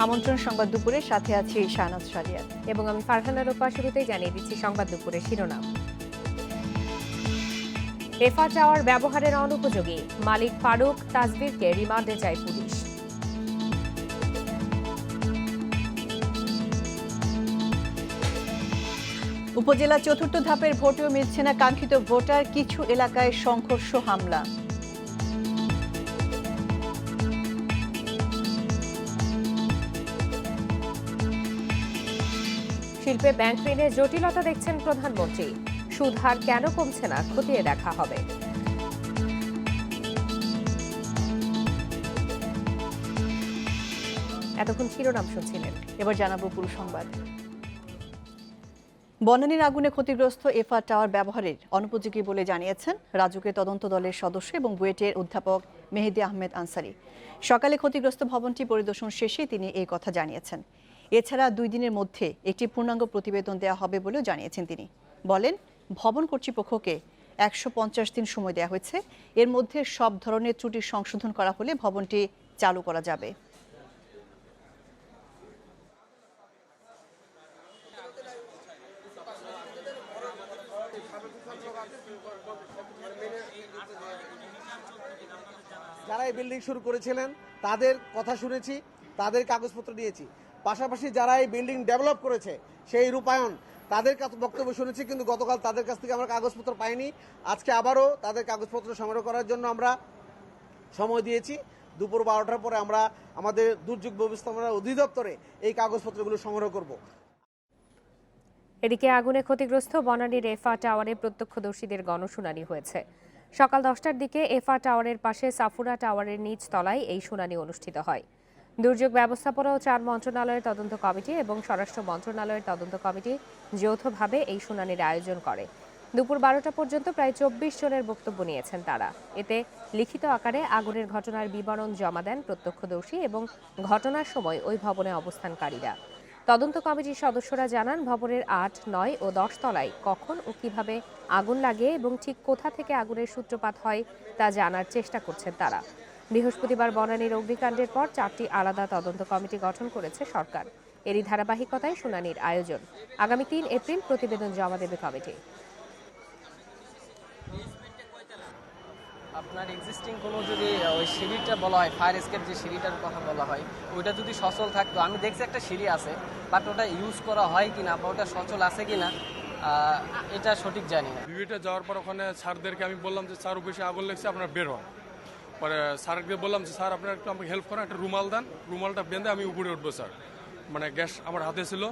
আমন্ত্রণ সংবাদ দুপুরে, সাথে আছি শাহনাজ শারিয়াত এবং আমি ফারহানা রূপা। শুরুতেই জানিয়ে দিচ্ছি সংবাদ দুপুরে শিরোনাম। এফা টাওয়ার ব্যবহারের অনুপযোগী, মালিক ফারুক তাজবীরকে রিমান্ডে চায় পুলিশ। উপজেলা চতুর্থ ধাপের ভোটেও মিলছে না কাঙ্ক্ষিত ভোটার, কিছু এলাকায় সংঘর্ষ, হামলা। শিল্পে ব্যাংক ঋণের জটিলতা দেখছেন প্রধানমন্ত্রী, সুদ হার কেন কমছে না খতিয়ে দেখা হবে। এতক্ষণ শিরোনাম শুনছিলেন, এবার জানাবো পুরো সংবাদ। বনানীর আগুনে ক্ষতিগ্রস্ত এফা টাওয়ার ব্যবহারের অনুপযোগী বলে জানিয়েছেন রাজুকের তদন্ত দলের সদস্য এবং বুয়েটের অধ্যাপক মেহেদী আহমেদ আনসারী। সকালে ক্ষতিগ্রস্ত ভবনটি পরিদর্শন শেষে তিনি এই কথা জানিয়েছেন। এছাড়া 2 দিনের মধ্যে একটি পূর্ণাঙ্গ প্রতিবেদন দেওয়া হবে বলেও জানিয়েছেন তিনি। বলেন, ভবন কর্তৃপক্ষকে 150 দিন সময় দেওয়া হয়েছে, এর মধ্যে সব ধরনের ত্রুটি সংশোধন করা হলে ভবনটি চালু করা যাবে। যারা এই বিল্ডিং শুরু করেছিলেন তাদের কথা শুনেছি, তাদের কাগজপত্র নিয়েছি। পাশাপাশি যারা এই বিল্ডিং ডেভেলপ করেছে সেই রূপায়ণ, তাদের বক্তব্য শুনেছি, কিন্তু গতকাল তাদের কাছ থেকে আমরা কাগজপত্র পাইনি। আজকে আবারও তাদের কাগজপত্র সংগ্রহ করার জন্য আমরা সময় দিয়েছি। দুপুর 12টার পরে আমরা আমাদের দুর্যোগ ব্যবস্থাপনা অধিদপ্তরে এই কাগজপত্রগুলো সংগ্রহ করব। এদিকে আগুনে ক্ষতিগ্রস্ত বনানীর এফা টাওয়ারে প্রত্যক্ষদর্শীদের গণশুনানি হয়েছে। সকাল 10টার দিকে এফা টাওয়ারের পাশে সাফুরা টাওয়ারের নিচ তলায় এই শুনানি অনুষ্ঠিত হয়। দুর্যোগ ব্যবস্থাপনা ও 4 মন্ত্রণালয়ের তদন্ত কমিটি এবং স্বরাষ্ট্র মন্ত্রণালয়ের তদন্ত কমিটি যৌথভাবে এই শুনানির আয়োজন করে। দুপুর 12টা পর্যন্ত প্রায় 24 জনের বক্তব্য নিয়েছেন তারা। এতে লিখিত আকারে আগুনের ঘটনার বিবরণ জমা দেন প্রত্যক্ষদর্শী এবং ঘটনার সময় ওই ভবনে অবস্থানকারীরা। তদন্ত কমিটির সদস্যরা জানান, ভবনের 8, 9 ও 10 তলায় কখন ও কিভাবে আগুন লাগে এবং ঠিক কোথা থেকে আগুনের সূত্রপাত হয় তা জানার চেষ্টা করছেন তারা। বৃহস্পতিবার বনানীর অগ্নিকাণ্ডের পর 4টি আলাদা তদন্ত কমিটি গঠন করেছে সরকার। এরই ধারাবাহিকতায় শুনানির আয়োজন। আগামী 3 এপ্রিল প্রতিবেদন জমা দেবে কমিটি। আপনার এক্সিস্টিং কোনো যদি ওই সিঁড়িটা বলা হয়, ফায়ার এসকেপ যে সিঁড়িটার কথা বলা হয়, ওইটা যদি সচল থাকতো। আমি দেখছি একটা সিঁড়ি আছে, বাট ওটা ইউজ করা হয় কিনা বা ওটা সচল আছে কিনা এটা সঠিক জানি না। বিবিটা যাওয়ার পর ওখানে স্যারদেরকে আমি বললাম যে স্যার অফিসে আগুন লেগেছে, আপনারা বের হন। পরে স্যারকে বললাম যে স্যার আপনারা একটু আমাকে হেল্প করেন, একটা রুমাল দেন, রুমালটা বেঁধে আমি উপরে উঠবো স্যার। মানে গ্যাস আমার হাতে ছিল।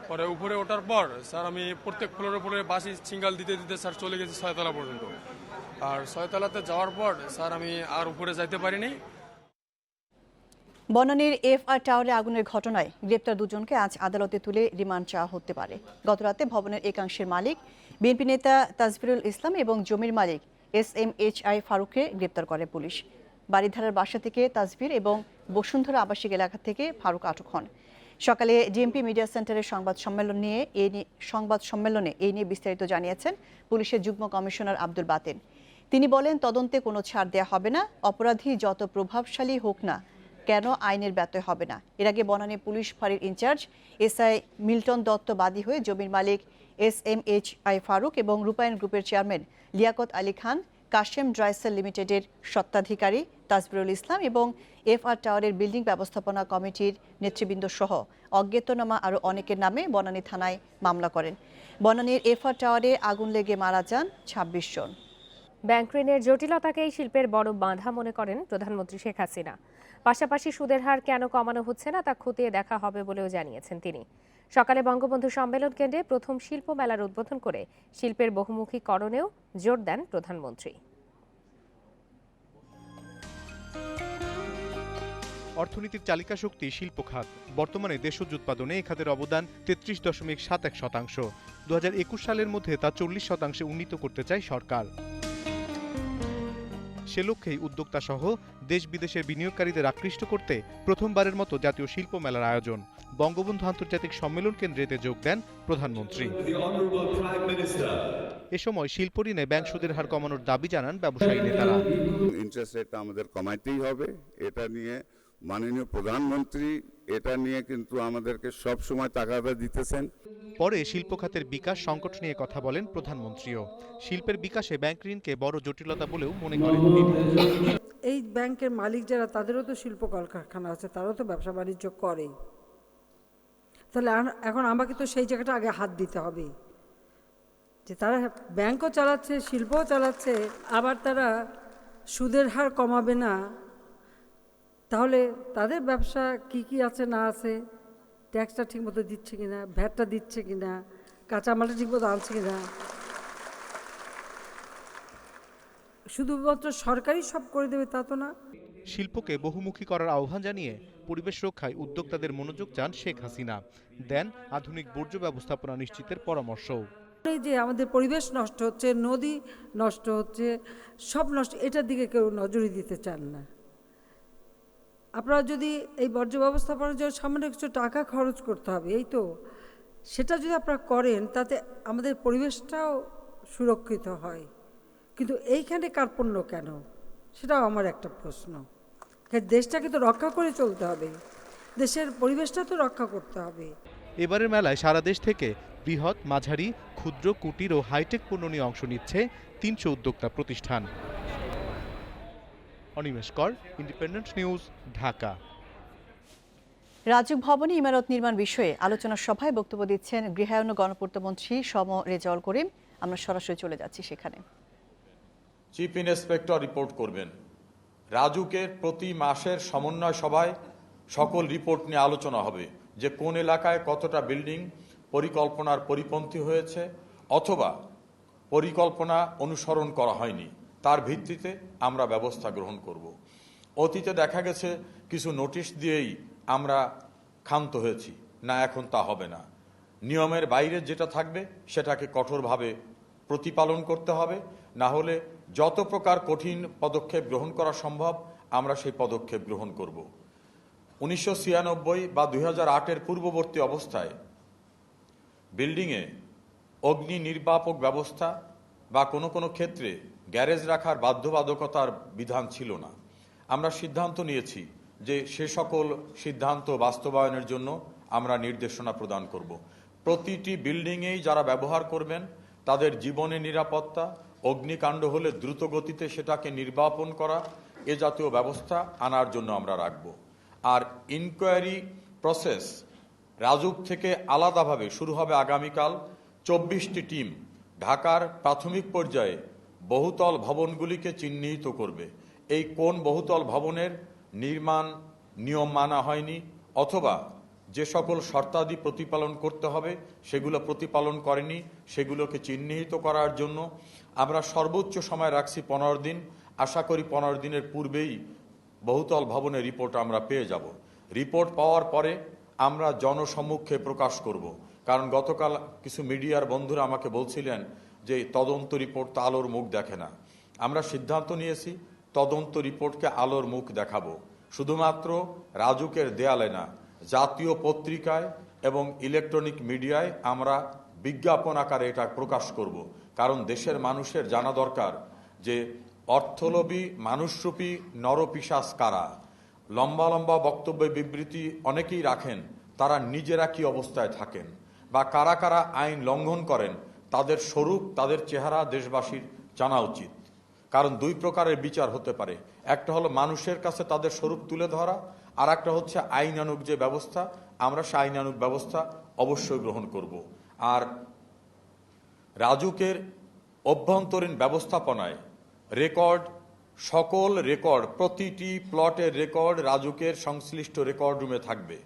পরে উপরে ওঠার পর স্যার আমি প্রত্যেক ফ্লোরের উপরে বাসি সিঙ্গাল দিতে দিতে স্যার চলে গেছি 6 তলা পর্যন্ত। আর 6 তলাতে যাওয়ার পর স্যার আমি আর উপরে যাইতে পারিনি। বনানীর এফআর টাওয়ারে আগুনের ঘটনায় গ্রেপ্তার 2 জনকে আজ আদালতে তুলে রিমান্ড চাওয়া হতে পারে। গতরাতে ভবনের একাংশের মালিক বিএনপি নেতা তাজবীরুল ইসলাম এবং জমির মালিক SMHI ফারুককে গ্রেপ্তার করে পুলিশ। বাড়িধারার বাসা থেকে তাজবীর এবং বসুন্ধরা আবাসিক এলাকা থেকে ফারুক আটক হন। সকালে ডিএমপি মিডিয়া সেন্টারের সংবাদ সম্মেলনে এই নিয়ে বিস্তারিত জানিয়েছেন পুলিশের যুগ্ম কমিশনার আব্দুল বাতেন। তিনি বলেন, তদন্তে কোনো ছাড় দেওয়া হবে না, অপরাধী যত প্রভাবশালী হোক না কেন আইনের ব্যত্যয় হবে না। এর আগে বনানী পুলিশ ফাঁড়ির ইনচার্জ SI মিল্টন দত্ত বাদী হয়ে জমির মালিক SMHI ফারুক এবং রূপায়ণ গ্রুপের চেয়ারম্যান লিয়াকত আলী খান, কাশেম ড্রাইসেল লিমিটেডের স্বত্বাধিকারী তাজবীরুল ইসলাম এবং এফআর টাওয়ারের বিল্ডিং ব্যবস্থাপনা কমিটির নেতৃবৃন্দ সহ অজ্ঞাতনামা আরও অনেকের নামে বনানী থানায় মামলা করেন। বনানীর এফআর টাওয়ারে আগুন লেগে মারা যান 26 জন। ব্যাংক ঋণের জটিলতাকেই শিল্পের বড় বাধা মনে করেন প্রধানমন্ত্রী শেখ হাসিনা। পাশাপাশি সুদের হার কেন কমানো হচ্ছে না তা খতিয়ে দেখা হবে বলেও জানিয়েছেন তিনি। সকালে বঙ্গবন্ধু সম্মেলন কেন্দ্রে প্রথম শিল্প মেলার উদ্বোধন করে শিল্পের বহুমুখীকরণেও জোর দেন প্রধানমন্ত্রী। অর্থনীতির চালিকা শক্তি শিল্প খাত। বর্তমানে দেশজ উৎপাদনে এ খাতের অবদান 33.71%। 2021 সালের মধ্যে তা 40% উন্নীত করতে চায় সরকার। সে লক্ষ্যেই উদ্যোক্তা সহ দেশ বিদেশের বিনিয়োগকারীদের আকৃষ্ট করতে প্রথমবারের মতো জাতীয় শিল্প মেলার আয়োজন। বঙ্গবন্ধু আন্তর্জাতিক সম্মেলন কেন্দ্রেতে যোগ দেন প্রধানমন্ত্রী। এ সময় শিল্প ঋণে ব্যাংক সুদের হার কমানোর দাবি জানান ব্যবসায়ী নেতারা। ইন্টারেস্ট রেটটা আমাদের কমাইতেই হবে, এটা নিয়ে মাননীয় প্রধানমন্ত্রী এটা নিয়ে কিন্তু আমাদেরকে সব সময় তাগাদা দিতেছেন। পরে শিল্প খাতের বিকাশ সংকট নিয়ে কথা বলেন প্রধানমন্ত্রীও। শিল্পের বিকাশে ব্যাংক ঋণকে বড় জটিলতা বলেও মনে করেন তিনি। এই ব্যাংকের মালিক যারা, তাদেরও তো শিল্প কলকারখানা আছে, তারাও তো ব্যবসা বাণিজ্য করে। তাহলে এখন আমাকে তো সেই জায়গাটা আগে হাত দিতে হবে, যে তারা ব্যাংকও চালাচ্ছে, শিল্পও চালাচ্ছে, আবার তারা সুদের হার কমাবে না। তাহলে তাদের ব্যবসা কি কি আছে না আছে, ট্যাক্সটা ঠিকমতো দিচ্ছে কিনা, ভ্যাটটা দিচ্ছে কিনা, কাঁচামালটা ঠিকমতো আনছে কিনা, শুধুমাত্র সরকারি সব করে দেবে তা তো না। শিল্পকে বহুমুখী করার আহ্বান জানিয়ে পরিবেশ রক্ষায় উদ্যোক্তাদের মনোযোগ চান শেখ হাসিনা। দেন আধুনিক বর্জ্য ব্যবস্থাপনা নিশ্চিতের পরামর্শও। এই যে আমাদের পরিবেশ নষ্ট হচ্ছে, নদী নষ্ট হচ্ছে, সব নষ্ট, এটার দিকে কেউ নজরই দিতে চান না। আপনারা যদি এই বর্জ্য ব্যবস্থাপনার জন্য সামান্য কিছু টাকা খরচ করতে হবে, এই তো, সেটা যদি আপনারা করেন তাতে আমাদের পরিবেশটাও সুরক্ষিত হয়। কিন্তু এইখানে কার্পণ্য কেন, সেটাও আমার একটা প্রশ্ন। দেশটাকে তো রক্ষা করে চলতে হবে, দেশের পরিবেশটা তো রক্ষা করতে হবে। এবারের মেলায় সারা দেশ থেকে বৃহৎ, মাঝারি, ক্ষুদ্র, কুটির ও হাইটেক পণ্য নিয়ে অংশ নিচ্ছে 300 উদ্যোক্তা প্রতিষ্ঠান। অনিমেষ কর, ইন্ডিপেন্ডেন্ট নিউজ, ঢাকা। রাজউক ভবনে ইমারত নির্মাণ বিষয়ে আলোচনা সভায় বক্তব্য দিচ্ছেন গৃহায়ন ও গণপূর্তমন্ত্রী সম রেজাউল করিম। আমরা সরাসরি চলে যাচ্ছি সেখানে। চিফ ইন্সপেক্টর রিপোর্ট করবেন। রাজুকের প্রতি মাসের সমন্বয় সভায় সকল রিপোর্ট নিয়ে আলোচনা হবে, যে কোন এলাকায় কতটা বিল্ডিং পরিকল্পনার পরিপন্থী হয়েছে অথবা পরিকল্পনা অনুসরণ করা হয়নি, তার ভিত্তিতে আমরা ব্যবস্থা গ্রহণ করব। অতীতে দেখা গেছে কিছু নোটিশ দিয়েই আমরা ক্ষান্ত হয়েছি, না, এখন তা হবে না। নিয়মের বাইরে যেটা থাকবে সেটাকে কঠোরভাবে প্রতিপালন করতে হবে, না হলে যত প্রকার কঠিন পদক্ষেপ গ্রহণ করা সম্ভব আমরা সেই পদক্ষেপ গ্রহণ করব। 1996 বা 2008-এর পূর্ববর্তী অবস্থায় বিল্ডিংয়ে অগ্নি নির্বাপক ব্যবস্থা বা কোনো কোনো ক্ষেত্রে গ্যারেজ রাখার বাধ্যবাধকতার বিধান ছিল না। আমরা সিদ্ধান্ত নিয়েছি যে সে সকল সিদ্ধান্ত বাস্তবায়নের জন্য আমরা নির্দেশনা প্রদান করব। প্রতিটি বিল্ডিংয়েই যারা ব্যবহার করবেন তাদের জীবনের নিরাপত্তা, অগ্নিকাণ্ড হলে দ্রুত গতিতে সেটাকে নির্বাপন করা, এ জাতীয় ব্যবস্থা আনার জন্য আমরা রাখব। আর ইনকোয়ারি প্রসেস রাজুক থেকে আলাদাভাবে শুরু হবে আগামীকাল। 24টি টিম ঢাকার প্রাথমিক পর্যায়ে বহুতল ভবনগুলিকে চিহ্নিত করবে। এই কোন বহুতল ভবনের নির্মাণ নিয়ম মানা হয়নি অথবা যে সকল শর্তাদি প্রতিপালন করতে হবে সেগুলো প্রতিপালন করেনি, সেগুলোকে চিহ্নিত করার জন্য আমরা সর্বোচ্চ সময় রাখছি 15 দিন। আশা করি 15 দিনের পূর্বেই বহুতল ভবনের রিপোর্ট আমরা পেয়ে যাব। রিপোর্ট পাওয়ার পরে আমরা জনসম্মুখে প্রকাশ করব, কারণ গতকাল কিছু মিডিয়ার বন্ধুরা আমাকে বলছিলেন যে তদন্ত রিপোর্ট তো আলোর মুখ দেখে না। আমরা সিদ্ধান্ত নিয়েছি তদন্ত রিপোর্টকে আলোর মুখ দেখাবো, শুধুমাত্র রাজুকের দেয়ালে না, জাতীয় পত্রিকায় এবং ইলেকট্রনিক মিডিয়ায় আমরা বিজ্ঞাপন আকারে এটা প্রকাশ করব। কারণ দেশের মানুষের জানা দরকার যে অর্থলোভী মানুষরূপী নরপিশাচ কারা। লম্বা লম্বা বক্তব্য বিবৃতি অনেকেই রাখেন, তারা নিজেরা কি অবস্থায় থাকেন বা কারা কারা আইন লঙ্ঘন করেন, তাদের স্বরূপ, তাদের চেহারা দেশবাসীর জানা উচিত। কারণ দুই প্রকারের বিচার হতে পারে, একটা হলো মানুষের কাছে তাদের স্বরূপ তুলে ধরা, আর একটা হচ্ছে আইনানুগ যে ব্যবস্থা, আমরা সে আইনানুগ ব্যবস্থা অবশ্যই গ্রহণ করব। আর রাজুকের অভ্যন্তরীণ ব্যবস্থাপনায় রেকর্ড, সকল রেকর্ড, প্রতিটি প্লটের রেকর্ড রাজুকের সংশ্লিষ্ট রেকর্ড রুমে থাকবে।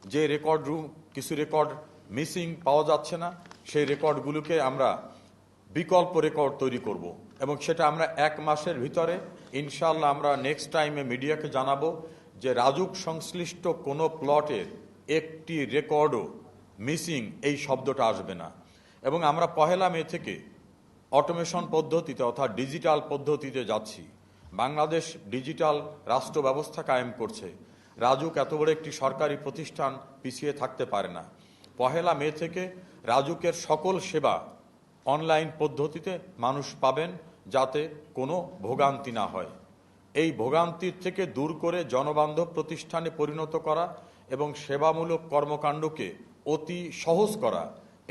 যে রেকর্ড রুম কিছু রেকর্ড মিসিং পাওয়া যাচ্ছে না, সেই রেকর্ডগুলোকে আমরা বিকল্প রেকর্ড তৈরি করব এবং সেটা আমরা 1 মাসের ভিতরে ইনশাআল্লাহ আমরা নেক্সট টাইমে মিডিয়াকে জানাবো যে রাজুক সংশ্লিষ্ট কোনো প্লটের একটি রেকর্ডও মিসিং এই শব্দটা আসবে না। এবং আমরা 1 মে থেকে অটোমেশন পদ্ধতিতে অর্থাৎ ডিজিটাল পদ্ধতিতে যাচ্ছি। বাংলাদেশ ডিজিটাল রাষ্ট্র ব্যবস্থা কায়েম করছে। রাজুক এত বড় একটি সরকারি প্রতিষ্ঠান পিছিয়ে থাকতে পারে না। 1 মে থেকে রাজুকের সকল সেবা অনলাইন পদ্ধতিতে মানুষ পাবেন, যাতে কোনো ভোগান্তি না হয়। এই ভোগান্তির থেকে দূর করে জনবান্ধব প্রতিষ্ঠানে পরিণত করা এবং সেবামূলক কর্মকাণ্ডকে অতি সহজ করা,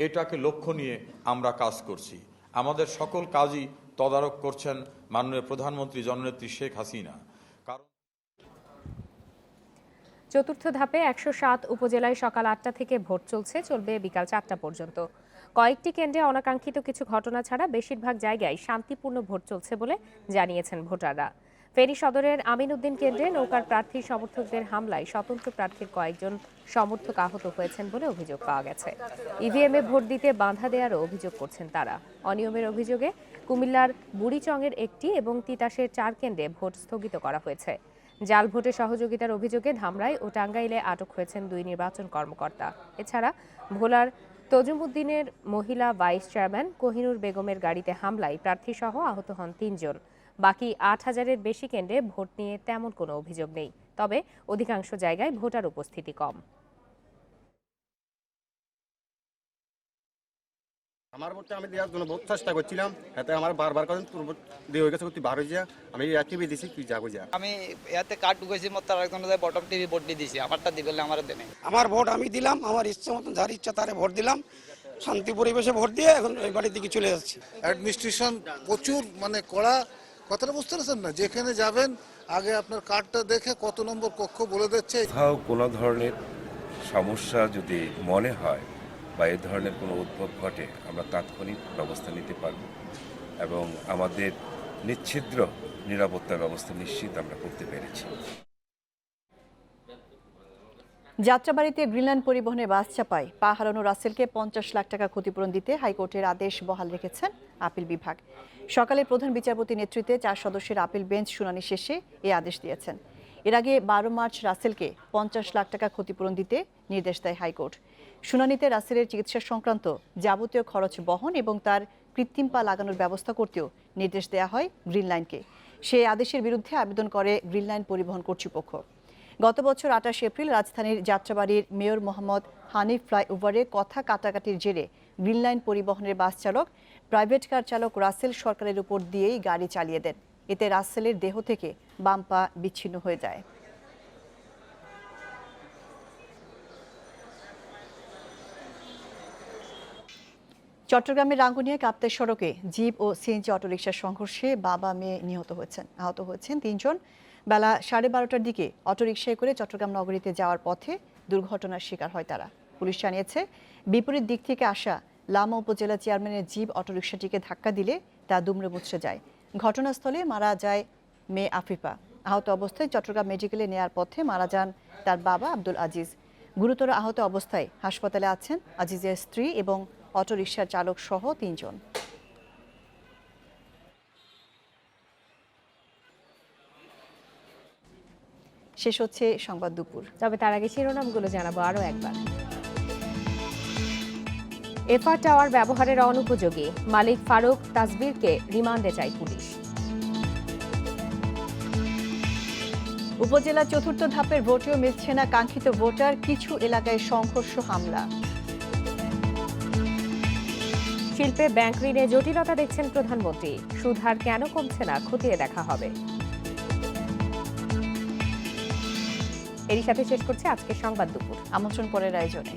এটাকে লক্ষ্য নিয়ে আমরা কাজ করছি। আমাদের সকল কাজই তদারক করছেন মাননীয় প্রধানমন্ত্রী জননেত্রী শেখ হাসিনা। কারণ চতুর্থ ধাপে ১০৭ উপজেলায় সকাল ৮টা থেকে ভোট চলবে বিকাল ৪টা পর্যন্ত। কয়েকটি কেন্দ্রে অনাকাঙ্ক্ষিত কিছু ঘটনা ছাড়া বেশিরভাগ জায়গায় শান্তিপূর্ণ ভোট চলছে বলে জানিয়েছেন ভোটাররা। ফেনী সদরের আমিনউদ্দিন কেন্দ্রে নৌকার প্রার্থী সমর্থকদের হামলায় স্বতন্ত্র প্রার্থীর কয়েকজন সমর্থক আহত হয়েছেন বলে অভিযোগ পাওয়া গেছে। ইভিএমে ভোট দিতে বাধা দেওয়ারও অভিযোগ করছেন তারা। অনিয়মের অভিযোগে কুমিল্লার বুড়িচংয়ের একটি এবং তিতাসের ৪ কেন্দ্রে ভোট স্থগিত করা হয়েছে। জাল ভোটে সহযোগিতার অভিযোগে ধামরাই ও টাঙ্গাইলে আটক হয়েছেন 2 নির্বাচন কর্মকর্তা। এছাড়া ভোলার তজুমুদ্দিনের মহিলা ভাইস চেয়ারম্যান কোহিনুর বেগমের গাড়িতে হামলায় প্রার্থীসহ আহত হন 3 জন। বাকি ৮,০০০-এর বেশি কেন্দ্রে ভোট নিয়ে তেমন কোনো অভিযোগ নেই, তবে অধিকাংশ জায়গায় ভোটার উপস্থিতি কম। আমার ভোটটা আমি দেওয়ার জন্য বহুত চেষ্টা করছিলাম, এতে আমার বারবার করেন তোর ভোট দিয়ে হয়ে গেছে, তুই বার হয়ে যা, আমি একই দিয়েছি, তুই যাবো যা। আমি এতে কার্ড ঢুকেছি মতো একজন বটম টিভি ভোট দিয়ে দিয়েছি, আমারটা দিলে আমার দেনে। আমার ভোট আমি দিলাম, আমার ইচ্ছা মতন যার ইচ্ছা তারে ভোট দিলাম, শান্তি পরিবেশে ভোট দিয়ে এখন ওই বাড়ির দিকে চলে যাচ্ছি। অ্যাডমিনিস্ট্রেশন প্রচুর কড়া, কথাটা বুঝতে পারছেন না? যেখানে যাবেন আগে আপনার কার্ডটা দেখে কত নম্বর কক্ষ বলে দিচ্ছে। কোথাও কোনো ধরনের সমস্যা যদি মনে হয় বা এই ধরনের কোনো উদ্ভব ঘটে, আমরা তাৎক্ষণিক ব্যবস্থা নিতে পারব এবং আমাদের নিচ্ছিদ্র নিরাপত্তার ব্যবস্থা নিশ্চিত আমরা করতে পেরেছি। যাত্রাবাড়িতে গ্রিনল্যান্ড পরিবহনের বাস চাপায় পা হারানো রাসেলকে 50 লাখ টাকা ক্ষতিপূরণ দিতে হাইকোর্টের আদেশ বহাল রেখেছেন আপিল বিভাগ। সকালে প্রধান বিচারপতি নেতৃত্বে 4 সদস্যের আপিল বেঞ্চ শুনানি শেষে এই আদেশ দিয়েছেন। এর আগে 12 মার্চ রাসেলকে 50 লাখ টাকা ক্ষতিপূরণ দিতে নির্দেশ দেয় হাইকোর্ট। শুনানিতে রাসেলের চিকিৎসা সংক্রান্ত যাবতীয় খরচ বহন এবং তার কৃত্রিম পা লাগানোর ব্যবস্থা করতেও নির্দেশ দেওয়া হয় গ্রিনলাইনকে। সেই আদেশের বিরুদ্ধে আবেদন করে গ্রিনলাইন পরিবহন কর্তৃপক্ষ। গত বছর 28 এপ্রিল রাজধানীর যাত্রাবাড়ির মেয়র মোহাম্মদ হানিফ ফ্লাইওভারে কথা কাটাকাটির জেরে গ্রিনলাইন পরিবহনের বাস চালক প্রাইভেট কার চালক রাসেল সরকারের উপর দিয়েই গাড়ি চালিয়ে দেন। এতে রাসেলের দেহ থেকে বাম পা বিচ্ছিন্ন হয়ে যায়। চট্টগ্রামের রাঙ্গুনিয়া কাপ্তাই সড়কে জিপ ও সিএনজি অটোরিকশার সংঘর্ষে বাবা মেয়ে আহত হয়েছেন 3 জন। বেলা 12:30টার দিকে অটোরিকশায় করে চট্টগ্রাম নগরীতে যাওয়ার পথে দুর্ঘটনার শিকার হয় তারা। পুলিশ জানিয়েছে, বিপরীত দিক থেকে আসা লামা উপজেলা চেয়ারম্যানের জিপ অটোরিকশাটিকে ধাক্কা দিলে তা দুমড়ে মুচড়ে যায়। ঘটনাস্থলে মারা যায় মেয়ে আফিফা। আহত অবস্থায় চট্টগ্রাম মেডিকেলে নেয়ার পথে মারা যান তার বাবা আব্দুল আজিজ। গুরুতর আহত অবস্থায় হাসপাতালে আছেন আজিজের স্ত্রী এবং অটোরিকশার চালক সহ 3 জন। শেষ হচ্ছে সংবাদ দুপুর, তবে তার আগে শিরোনামগুলো জানাবো আরও একবার। এফআর টাওয়ার ব্যবহারের অনুপযোগী, মালিক ফারুক তাজবিরকে রিমান্ডে চায় পুলিশ। উপজেলা 4র্থ ধাপের ভোটেও মিলছে না কাঙ্ক্ষিত ভোটার, কিছু এলাকায় সংঘর্ষ হামলা। শিল্পে ব্যাংক ঋণে জটিলতা দেখছেন প্রধানমন্ত্রী, সুদ হার কেন কমছে না খতিয়ে দেখা হবে। এরই সাথে শেষ করছে আজকের সংবাদ দুপুর। আমন্ত্রণ পরের আয়োজনে।